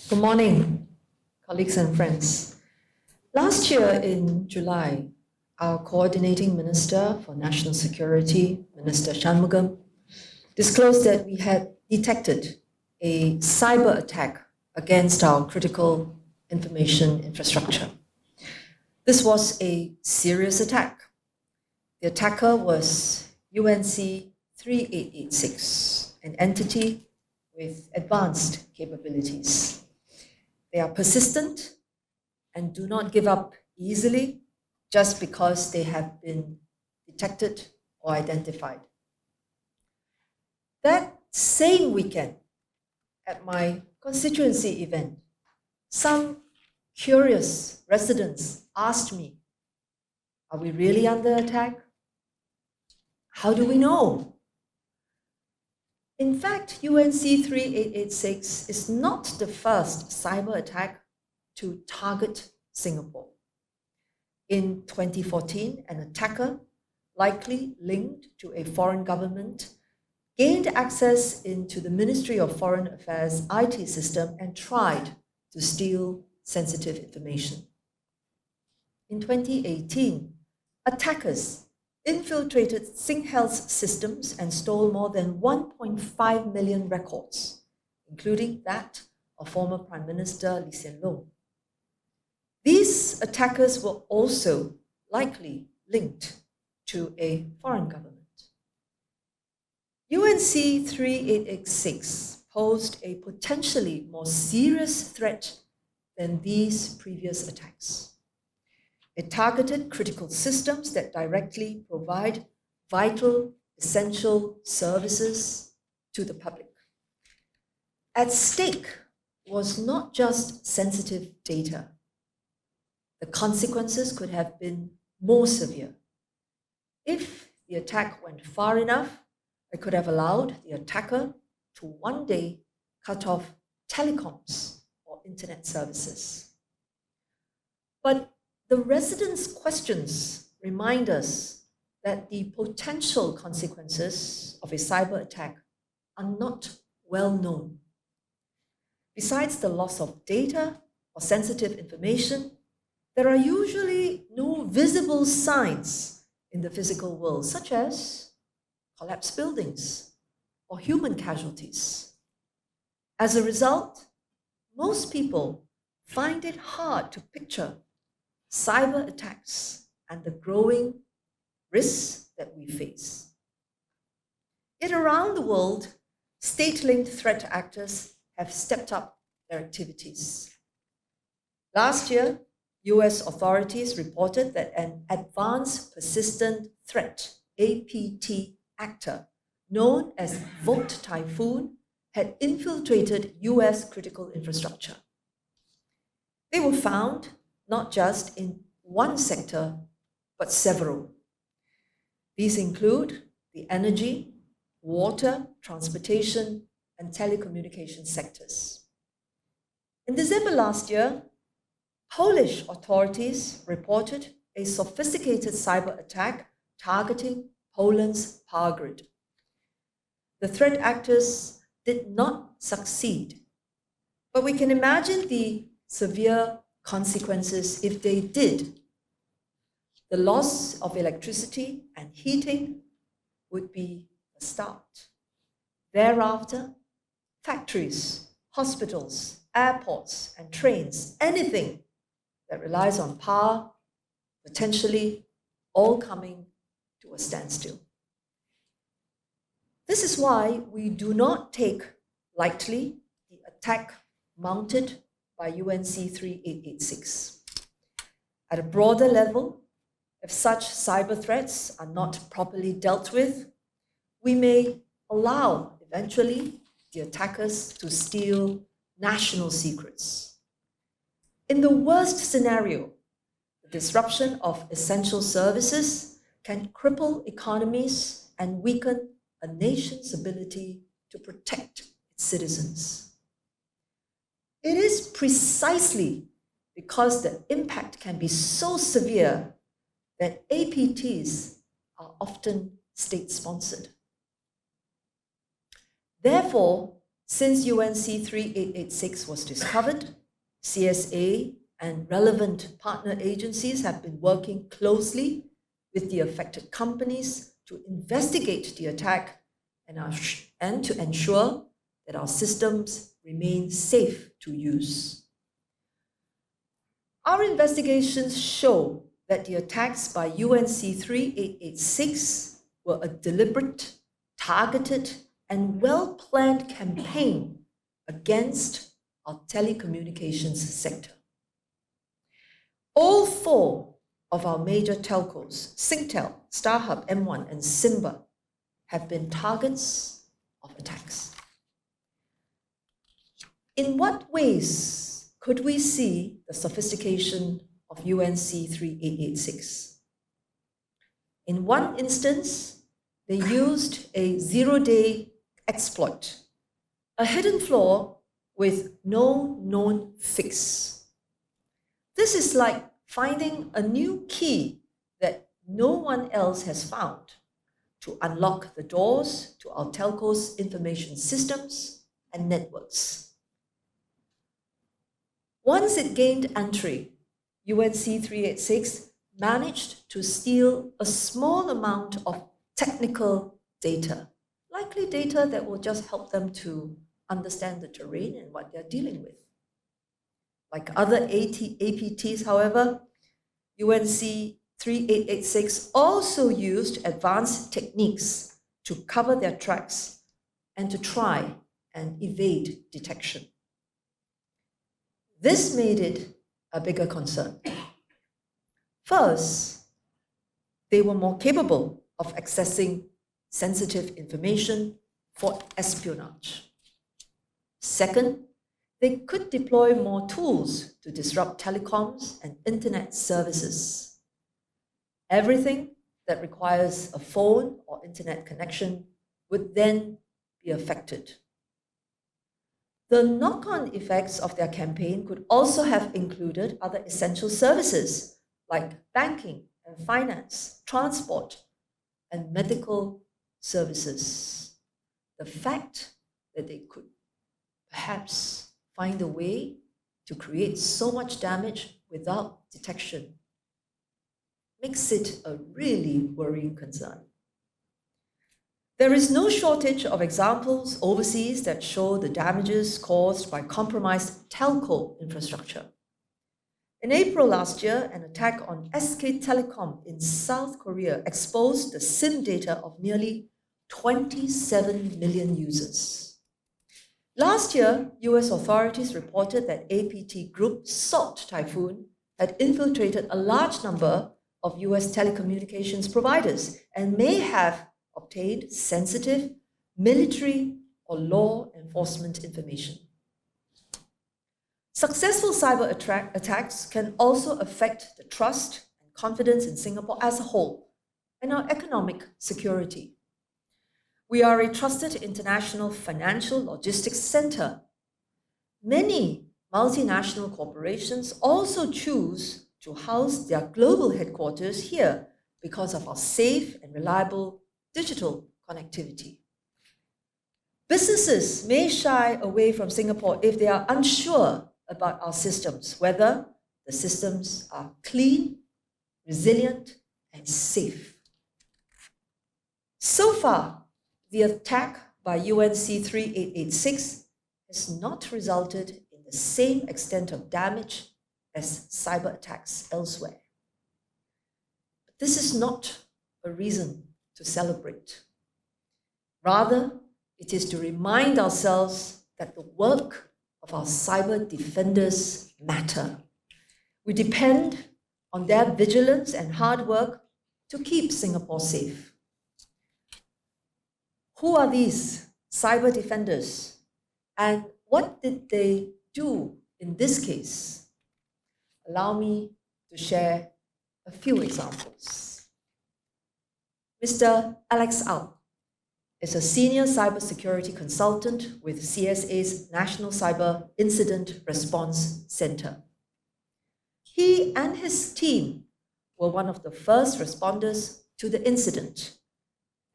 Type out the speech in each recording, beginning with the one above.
Good morning, colleagues and friends. Last year in July, our coordinating minister for national security, Minister Shanmugam, disclosed that we had detected a cyber attack against our critical information infrastructure. This was a serious attack. The attacker was UNC 3886, an entity with advanced capabilities. They are persistent and do not give up easily just because they have been detected or identified. That same weekend, at my constituency event, some curious residents asked me, are we really under attack? How do we know? In fact, UNC 3886 is not the first cyber attack to target Singapore. In 2014, an attacker, likely linked to a foreign government, gained access into the Ministry of Foreign Affairs IT system and tried to steal sensitive information. In 2018, attackers infiltrated SingHealth's systems and stole more than 1.5 million records, including that of former Prime Minister Lee Hsien Loong. These attackers were also likely linked to a foreign government. UNC 3886 posed a potentially more serious threat than these previous attacks. It targeted critical systems that directly provide vital, essential services to the public. At stake was not just sensitive data. The consequences could have been more severe. If the attack went far enough, it could have allowed the attacker to one day cut off telecoms or internet services. But the residents' questions remind us that the potential consequences of a cyber attack are not well known. Besides the loss of data or sensitive information, there are usually no visible signs in the physical world, such as collapsed buildings or human casualties. As a result, most people find it hard to picture cyber attacks and the growing risks that we face. Yet around the world, state-linked threat actors have stepped up their activities. Last year, US authorities reported that an advanced persistent threat, APT actor, known as Vote Typhoon, had infiltrated US critical infrastructure. They were found not just in one sector, but several. These include the energy, water, transportation, and telecommunication sectors. In December last year, Polish authorities reported a sophisticated cyber attack targeting Poland's power grid. The threat actors did not succeed, but we can imagine the severe consequences if they did. The loss of electricity and heating would be the start. Thereafter, factories, hospitals, airports, and trains, anything that relies on power, potentially all coming to a standstill. This is why we do not take lightly the attack mounted by UNC 3886. At a broader level, if such cyber threats are not properly dealt with, we may allow eventually the attackers to steal national secrets. In the worst scenario, the disruption of essential services can cripple economies and weaken a nation's ability to protect its citizens. It is precisely because the impact can be so severe that APTs are often state-sponsored. Therefore, Since UNC 3886 was discovered, CSA and relevant partner agencies have been working closely with the affected companies to investigate the attack and to ensure that our systems remain safe to use. Our investigations show that the attacks by UNC 3886 were a deliberate, targeted, and well-planned campaign against our telecommunications sector. All four of our major telcos, Singtel, StarHub, M1, and Simba, have been targets of attacks. In what ways could we see the sophistication of UNC 3886? In one instance, they used a zero-day exploit, a hidden flaw with no known fix. This is like finding a new key that no one else has found to unlock the doors to our telco's information systems and networks. Once it gained entry, UNC 386 managed to steal a small amount of technical data, likely data that will just help them to understand the terrain and what they're dealing with. Like other APTs, however, UNC 3886 also used advanced techniques to cover their tracks and to try and evade detection. This made it a bigger concern. First, they were more capable of accessing sensitive information for espionage. Second, they could deploy more tools to disrupt telecoms and internet services. Everything that requires a phone or internet connection would then be affected. The knock-on effects of their campaign could also have included other essential services like banking and finance, transport, and medical services. The fact that they could perhaps find a way to create so much damage without detection makes it a really worrying concern. There is no shortage of examples overseas that show the damages caused by compromised telco infrastructure. In April last year, an attack on SK Telecom in South Korea exposed the SIM data of nearly 27 million users. Last year, US authorities reported that APT Group Salt Typhoon had infiltrated a large number of US telecommunications providers and may have obtained sensitive military or law enforcement information. Successful cyber attacks can also affect the trust and confidence in Singapore as a whole and our economic security. We are a trusted international financial logistics center. Many multinational corporations also choose to house their global headquarters here because of our safe and reliable digital connectivity. Businesses may shy away from Singapore if they are unsure about our systems, whether the systems are clean, resilient, and safe. So far, the attack by UNC 3886 has not resulted in the same extent of damage as cyber attacks elsewhere. But this is not a reason to celebrate. Rather, it is to remind ourselves that the work of our cyber defenders matter. We depend on their vigilance and hard work to keep Singapore safe. Who are these cyber defenders, and what did they do in this case? Allow me to share a few examples. Mr. Alex Au is a senior cybersecurity consultant with CSA's National Cyber Incident Response Center. He and his team were one of the first responders to the incident,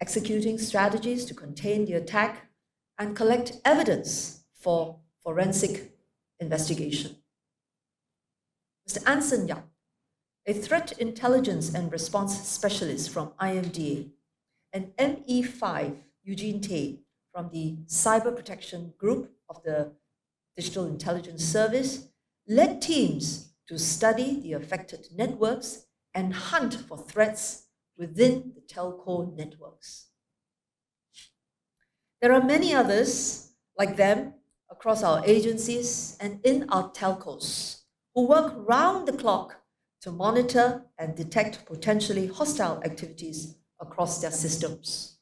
executing strategies to contain the attack and collect evidence for forensic investigation. Mr. Anson Yap, a threat intelligence and response specialist from IMDA, and ME5 Eugene Tay from the Cyber Protection Group of the Digital Intelligence Service, led teams to study the affected networks and hunt for threats within the telco networks. There are many others like them across our agencies and in our telcos who work round the clock to monitor and detect potentially hostile activities across their systems.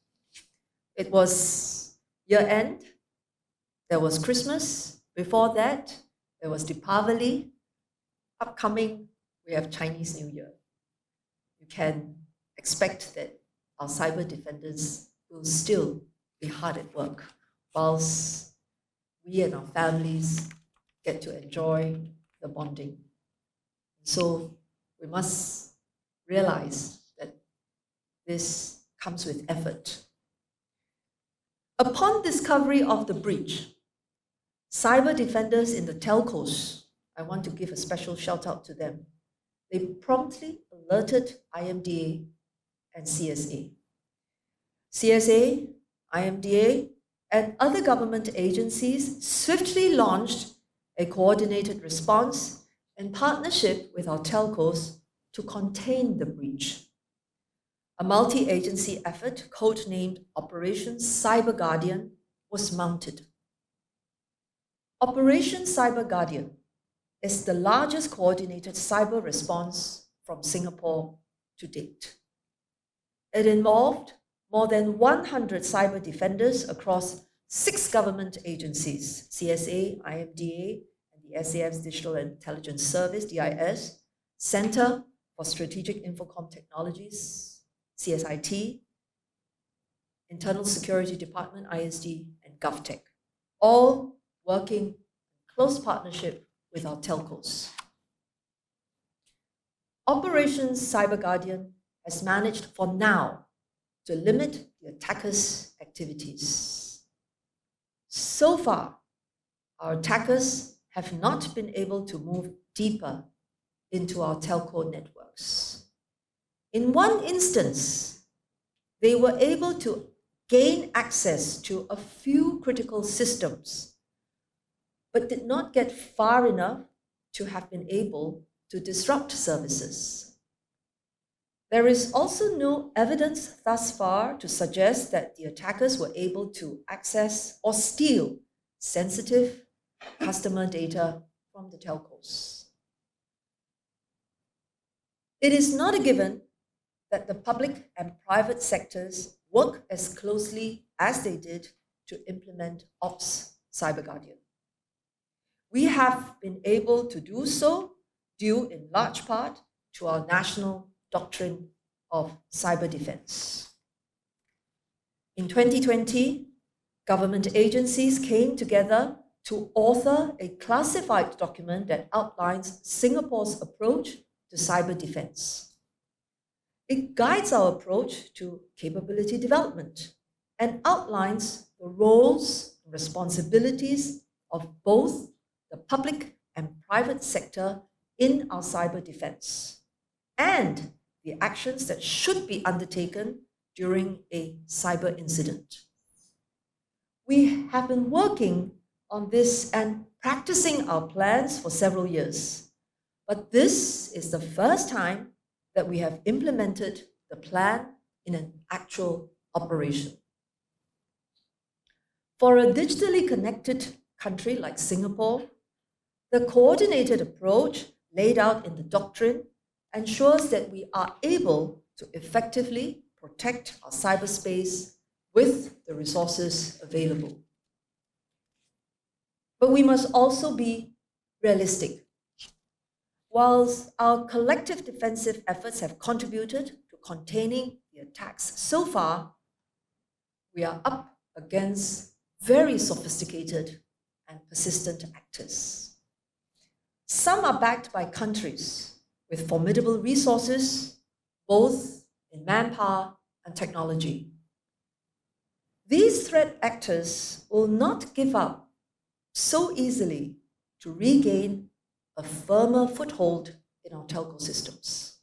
It was year-end, there was Christmas, before that, there was Deepavali, upcoming, we have Chinese New Year. You can expect that our cyber defenders will still be hard at work, whilst we and our families get to enjoy the bonding. So we must realize that this comes with effort. Upon discovery of the breach, cyber defenders in the telcos, I want to give a special shout out to them. They promptly alerted IMDA and CSA. CSA, IMDA, and other government agencies swiftly launched a coordinated response in partnership with our telcos to contain the breach. A multi-agency effort, codenamed Operation Cyber Guardian, was mounted. Operation Cyber Guardian is the largest coordinated cyber response from Singapore to date. It involved more than 100 cyber defenders across 6 government agencies, CSA, IMDA, and the SAF's Digital Intelligence Service, DIS, Center for Strategic Infocom Technologies, CSIT, Internal Security Department, ISD, and GovTech, all working in close partnership with our telcos. Operation Cyber Guardian has managed for now to limit the attackers' activities. So far, our attackers have not been able to move deeper into our telco networks. In one instance, they were able to gain access to a few critical systems, but did not get far enough to have been able to disrupt services. There is also no evidence thus far to suggest that the attackers were able to access or steal sensitive customer data from the telcos. It is not a given that the public and private sectors work as closely as they did to implement Ops Cyber Guardian. We have been able to do so due in large part to our national doctrine of cyber defense. In 2020, government agencies came together to author a classified document that outlines Singapore's approach to cyber defense. It guides our approach to capability development and outlines the roles and responsibilities of both the public and private sector in our cyber defense, and the actions that should be undertaken during a cyber incident. We have been working on this and practicing our plans for several years, but this is the first time that we have implemented the plan in an actual operation. For a digitally connected country like Singapore, the coordinated approach laid out in the doctrine ensures that we are able to effectively protect our cyberspace with the resources available. But we must also be realistic. Whilst our collective defensive efforts have contributed to containing the attacks so far, we are up against very sophisticated and persistent actors. Some are backed by countries with formidable resources, both in manpower and technology. These threat actors will not give up so easily to regain a firmer foothold in our telco systems.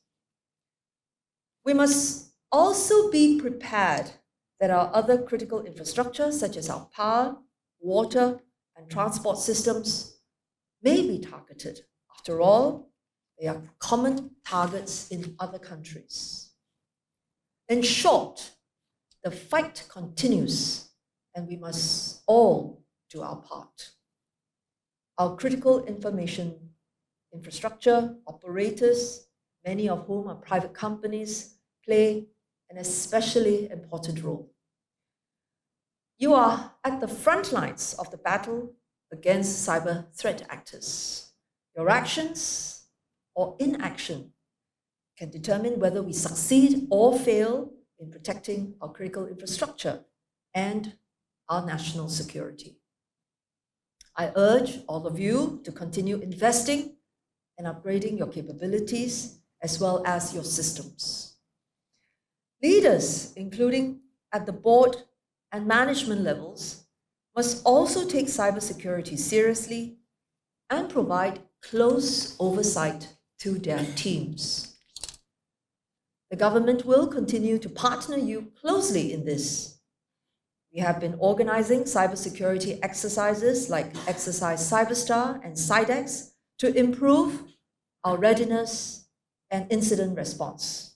We must also be prepared that our other critical infrastructure, such as our power, water, and transport systems, may be targeted. After all, they are common targets in other countries. In short, the fight continues, and we must all do our part. Our critical information infrastructure operators, many of whom are private companies, play an especially important role. You are at the front lines of the battle against cyber threat actors. Your actions or inaction can determine whether we succeed or fail in protecting our critical infrastructure and our national security. I urge all of you to continue investing and upgrading your capabilities as well as your systems. Leaders, including at the board and management levels, must also take cybersecurity seriously and provide close oversight to their teams. The government will continue to partner you closely in this. We have been organizing cybersecurity exercises like Exercise Cyberstar and CyDex to improve our readiness and incident response.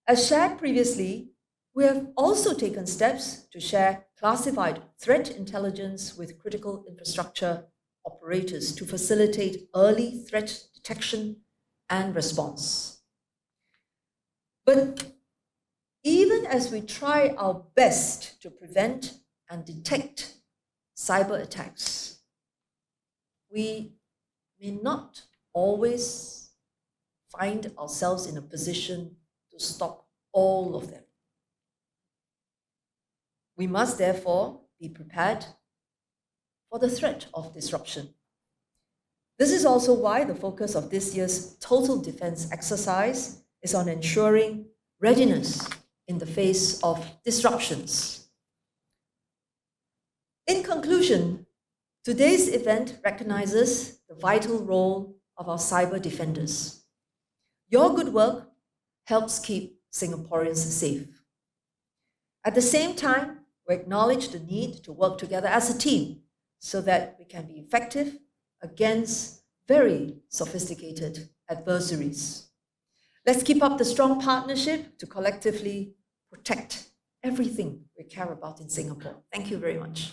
As shared previously, we have also taken steps to share classified threat intelligence with critical infrastructure operators to facilitate early threat detection and response. But even as we try our best to prevent and detect cyber attacks, we may not always find ourselves in a position to stop all of them. We must therefore be prepared for the threat of disruption. This is also why the focus of this year's Total Defense exercise is on ensuring readiness in the face of disruptions. In conclusion, today's event recognizes the vital role of our cyber defenders. Your good work helps keep Singaporeans safe. At the same time, we acknowledge the need to work together as a team so that we can be effective against very sophisticated adversaries. Let's keep up the strong partnership to collectively protect everything we care about in Singapore. Thank you very much.